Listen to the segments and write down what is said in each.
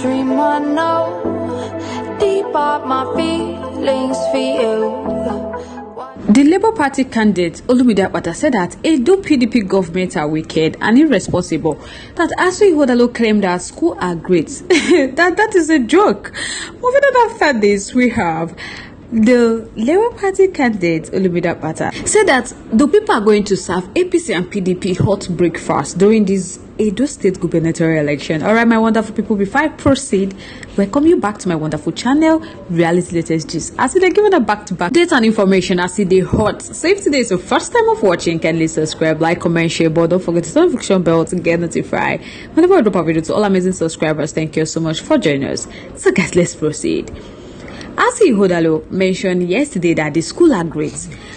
dream I know, deep up my feelings for you. The Labour Party candidate Olumide said that Edo PDP government are wicked and irresponsible. That Ighodalo claimed that schools are great. that is a joke. Moving on after this, we have the Labour Party candidate Olumide said that the people are going to serve APC and PDP hot breakfast during this Edo State gubernatorial election. All right, my wonderful people, before I proceed, welcome you back to my wonderful channel, Reality Latest Gist. As we are giving a back-to-back data and information as they hot. So if today is your first time of watching, kindly subscribe, like, comment, share, but don't forget to turn the notification bell to get notified whenever I drop a video. To all amazing subscribers, thank you so much for joining us. So guys, let's proceed. As Ighodalo mentioned yesterday that the school are great,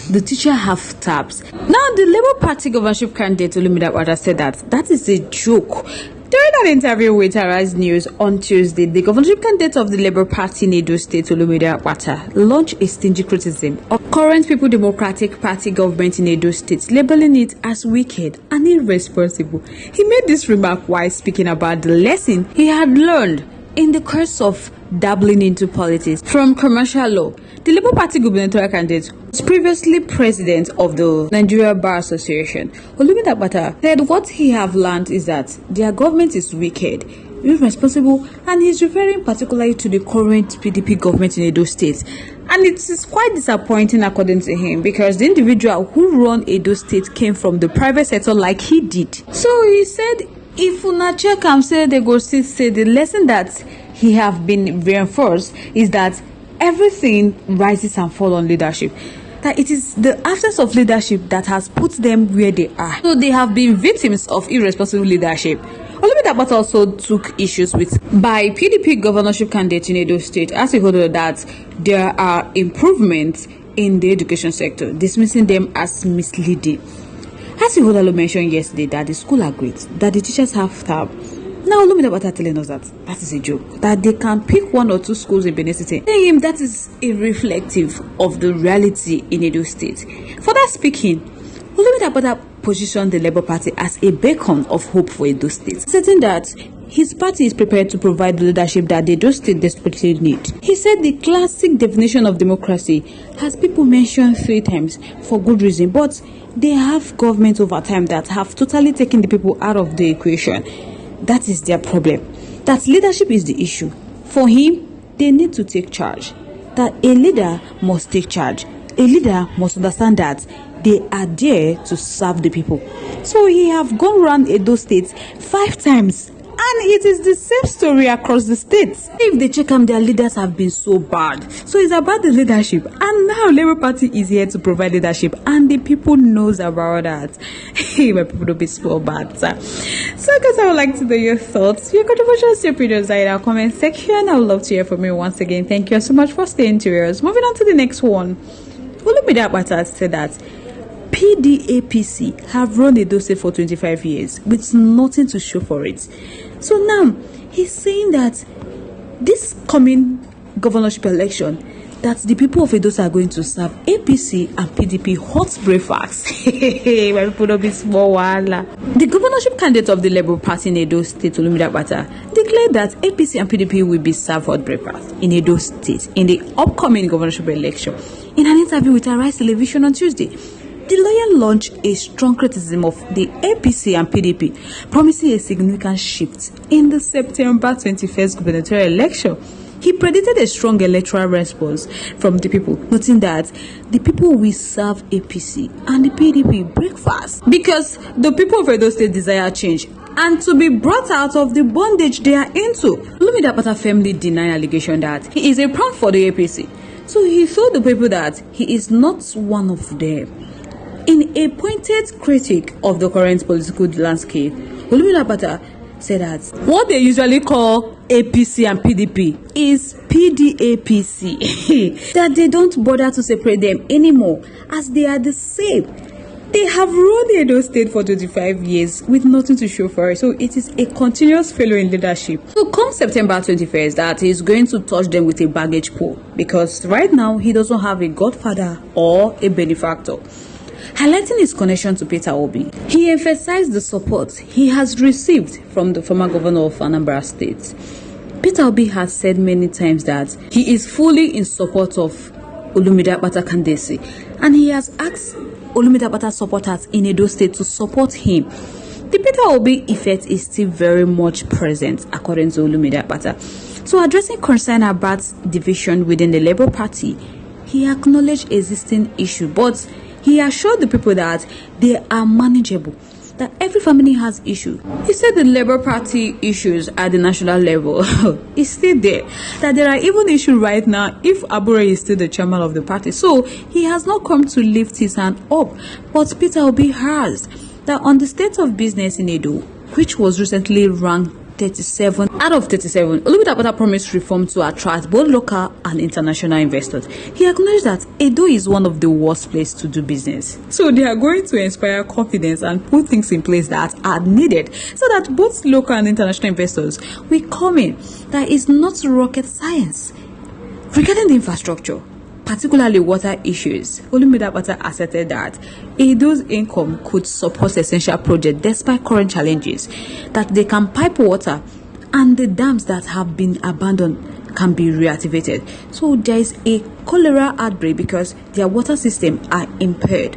the teacher have tabs. Now, the Labour Party governorship candidate Olumide said that is a joke. During an interview with Arise News on Tuesday, the governorship candidate of the Labour Party in Edo State, Olumide launched a stingy criticism of current People Democratic Party government in Edo State, labeling it as wicked and irresponsible. He made this remark while speaking about the lesson he had learned in the course of dabbling into politics from commercial law. The Labour Party gubernatorial candidate was previously president of the Nigeria Bar Association. Olumide said what he have learned is that their government is wicked, irresponsible, and he's referring particularly to the current PDP government in Edo State. And it is quite disappointing according to him, because the individual who run Edo State came from the private sector like he did. So he said, if una check am say they go still say the lesson that he have been reinforced is that everything rises and falls on leadership. That it is the absence of leadership that has put them where they are. So they have been victims of irresponsible leadership. Olumide also took issues with by PDP governorship candidate in Edo State as he heard that there are improvements in the education sector, dismissing them as misleading. As Ighodalo mentioned yesterday that the school are great, that the teachers have tab. Now Olumide telling us that is a joke, that they can pick one or two schools in Benin City. Telling him that is irreflective of the reality in Edo State. Further speaking, Olumide positioned the Labour Party as a beacon of hope for Edo State, stating that his party is prepared to provide the leadership that the Edo State desperately need. He said the classic definition of democracy has people mentioned 3 times for good reason, but they have government over time that have totally taken the people out of the equation. That is their problem. That leadership is the issue. For him, they need to take charge. That a leader must take charge. A leader must understand that they are there to serve the people. So he have gone around Edo State 5 times. And it is the same story across the states. If they check them, their leaders have been so bad. So it's about the leadership. And now Labour Party is here to provide leadership. And the people knows about that. Hey, my people don't be so bad. So guys, I would like to know your thoughts, your contributions, your opinions in our comment section. I would love to hear from you once again. Thank you so much for staying tuned. Moving on to the next one. Olumide said that PDAPC have run Edo State for 25 years with nothing to show for it. So now he's saying that this coming governorship election, that the people of Edo State are going to serve APC and PDP hot breakfast. My people don't be small. The governorship candidate of the Labour Party in Edo State, Olumide declared that APC and PDP will be served hot breakfast in Edo State in the upcoming governorship election. In an interview with Arise Television on Tuesday, the lawyer launched a strong criticism of the APC and PDP, promising a significant shift in the September 21st gubernatorial election. He predicted a strong electoral response from the people, noting that the people will serve APC and the PDP breakfast because the people of Edo State desire change and to be brought out of the bondage they are into. Olumide firmly denied allegation that he is a prank for the APC. So he told the people that he is not one of them. In a pointed critique of the current political landscape, Olumide said that what they usually call APC and PDP is PDAPC. That they don't bother to separate them anymore as they are the same. They have run Edo State for 25 years with nothing to show for it. So it is a continuous failure in leadership. So come September 21st, that he's going to touch them with a baggage pole. Because right now, he doesn't have a godfather or a benefactor. Highlighting his connection to Peter Obi, he emphasized the support he has received from the former governor of Anambra State. Peter Obi has said many times that he is fully in support of Olumide Akpata candidacy, and he has asked Olumide Akpata supporters in Edo State to support him. The Peter Obi effect is still very much present, according to Olumide Akpata. So, addressing concern about division within the Labour Party, he acknowledged existing issue, but he assured the people that they are manageable, that every family has issue. He said the Labour Party issues at the national level is still there, that there are even issues right now if Abure is still the chairman of the party. So he has not come to lift his hand up, but Peter Obi has, that on the state of business in Edo, which was recently ranked 37 out of 37, Olumide Akpata promised reform to attract both local and international investors. He acknowledged that Edo is one of the worst places to do business. So they are going to inspire confidence and put things in place that are needed so that both local and international investors will come in. That is not rocket science. Regarding the infrastructure, particularly water issues, Olumide Akpata asserted that Edo's income could support essential projects despite current challenges, that they can pipe water and the dams that have been abandoned can be reactivated. So there is a cholera outbreak because their water system are impaired.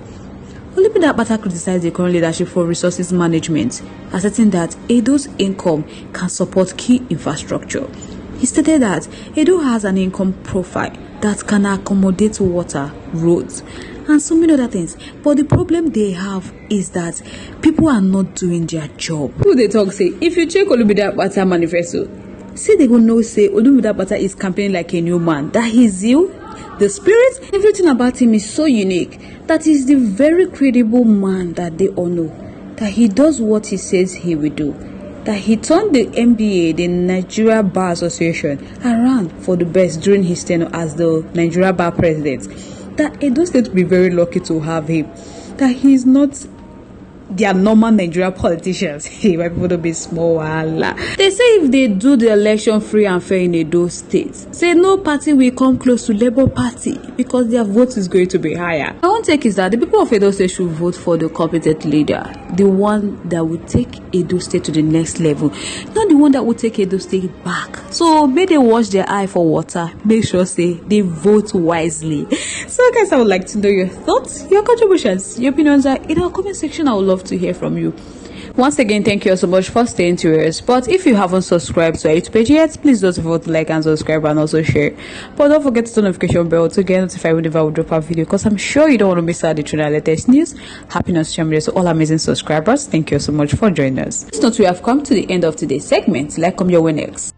Olumide Akpata criticized the current leadership for resources management, asserting that Edo's income can support key infrastructure. He stated that Edo has an income profile that can accommodate water, roads, and so many other things. But the problem they have is that people are not doing their job. Who they talk say, if you check Olumide Akpata manifesto, say they will know say Olumide Akpata is campaigning like a new man, that he's ill, the spirit, everything about him is so unique, that he's the very credible man that they all know, that he does what he says he will do, that he turned the NBA, the Nigeria Bar Association, around for the best during his tenure as the Nigeria Bar president. That Edo State will be very lucky to have him. That he is not their normal Nigeria politicians. Why people don't be small. They say if they do the election free and fair in Edo State, say no party will come close to Labour Party because their vote is going to be higher. My own take is that the people of Edo State should vote for the competent leader, the one that will take Edo State to the next level, not the one that will take Edo State back. So may they wash their eye for water, make sure say they vote wisely. So guys, I would like to know your thoughts, your contributions, your opinions are in our comment section. I would love to hear from you. Once again, thank you so much for staying to us. But if you haven't subscribed to our YouTube page yet, please don't forget to like and subscribe and also share. But don't forget to turn the notification bell to get notified whenever we drop a video, because I'm sure you don't want to miss out the latest news, happiness, sharing to all amazing subscribers. Thank you so much for joining us. Please note we have come to the end of today's segment. Like, come your way next.